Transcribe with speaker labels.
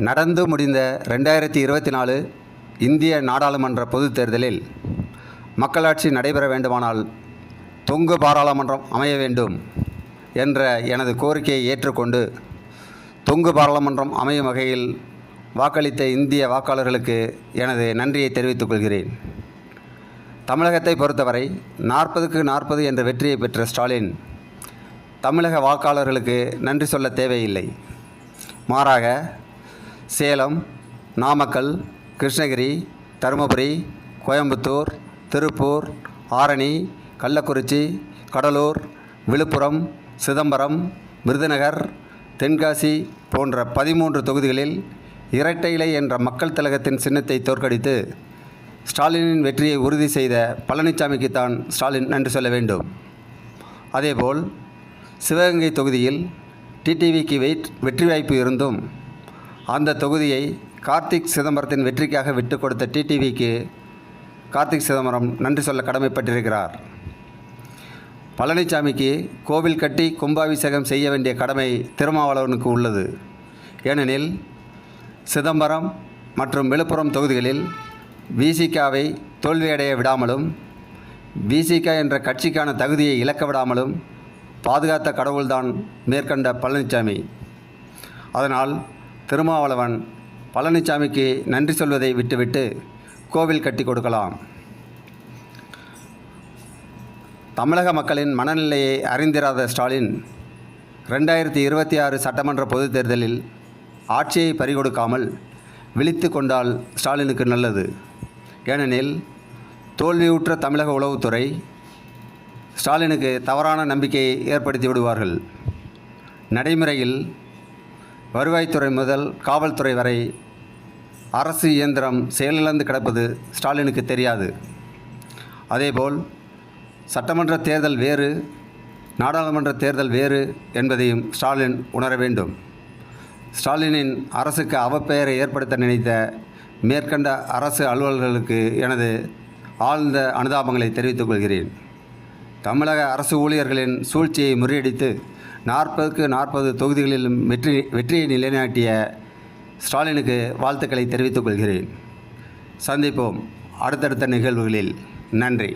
Speaker 1: நடந்து முடிந்த 2024 இந்திய நாடாளுமன்ற பொதுத் தேர்தலில் மக்களாட்சி நடைபெற வேண்டுமானால் தொங்கு பாராளுமன்றம் அமைய வேண்டும் என்ற எனது கோரிக்கையை ஏற்றுக்கொண்டு தொங்கு பாராளுமன்றம் அமையும் வகையில் வாக்களித்த இந்திய வாக்காளர்களுக்கு எனது நன்றியை தெரிவித்துக் கொள்கிறேன். தமிழகத்தை பொறுத்தவரை 40க்கு 40 என்ற வெற்றியை பெற்ற ஸ்டாலின் தமிழக வாக்காளர்களுக்கு நன்றி சொல்ல தேவையில்லை. மாறாக சேலம், நாமக்கல், கிருஷ்ணகிரி, தருமபுரி, கோயம்புத்தூர், திருப்பூர், ஆரணி, கள்ளக்குறிச்சி, கடலூர், விழுப்புரம், சிதம்பரம், விருதுநகர், தென்காசி போன்ற 13 தொகுதிகளில் இரட்டை இலை என்ற மக்கள் திலகத்தின் சின்னத்தை தோற்கடித்து ஸ்டாலினின் வெற்றியை உறுதி செய்த பழனிசாமிக்குத்தான் ஸ்டாலின் நன்றி சொல்ல வேண்டும். அதேபோல் சிவகங்கை தொகுதியில் டிடிவிக்கு வெற்றி வாய்ப்பு இருந்தும் அந்த தொகுதியை கார்த்திக் சிதம்பரத்தின் வெற்றிக்காக விட்டு கொடுத்த டிடிவிக்கு கார்த்திக் சிதம்பரம் நன்றி சொல்ல கடமைப்பட்டிருக்கிறார். பழனிசாமிக்கு கோவில் கட்டி கும்பாபிஷேகம் செய்ய வேண்டிய கடமை திருமாவளவனுக்கு உள்ளது. ஏனெனில் சிதம்பரம் மற்றும் விழுப்புரம் தொகுதிகளில் விசிகாவை தோல்வியடைய விடாமலும் விசிக என்ற கட்சிக்கான தகுதியை இழக்க விடாமலும் பாதுகாத்த கடவுள்தான் மேற்கண்ட பழனிசாமி. அதனால் திருமாவளவன் பழனிசாமிக்கு நன்றி சொல்வதை விட்டுவிட்டு கோவில் கட்டி கொடுக்கலாம். தமிழக மக்களின் மனநிலையை அறிந்திராத ஸ்டாலின் 2026 சட்டமன்ற பொதுத் தேர்தலில் ஆட்சியை பறிகொடுக்காமல் விழித்து கொண்டால் ஸ்டாலினுக்கு நல்லது. ஏனெனில் தோல்வியுற்ற தமிழக உளவுத்துறை ஸ்டாலினுக்கு தவறான நம்பிக்கையை ஏற்படுத்தி விடுவார்கள். நடைமுறையில் வருவாய்த்துறை முதல் காவல்துறை வரை அரசு இயந்திரம் செயலிழந்து கிடப்பது ஸ்டாலினுக்கு தெரியாது. அதேபோல் சட்டமன்ற தேர்தல் வேறு, நாடாளுமன்ற தேர்தல் வேறு என்பதையும் ஸ்டாலின் உணர வேண்டும். ஸ்டாலினின் அரசுக்கு அவப்பெயரை ஏற்படுத்த நினைத்த மேற்கண்ட அரசு அலுவலர்களுக்கு எனது ஆழ்ந்த அனுதாபங்களை தெரிவித்துக் கொள்கிறேன். தமிழக அரசு ஊழியர்களின் சூழ்ச்சியை முறியடித்து 40க்கு 40 தொகுதிகளிலும் வெற்றியை நிலைநாட்டிய ஸ்டாலினுக்கு வாழ்த்துக்களை தெரிவித்துக் கொள்கிறேன். சந்திப்போம் அடுத்தடுத்த நிகழ்வுகளில். நன்றி.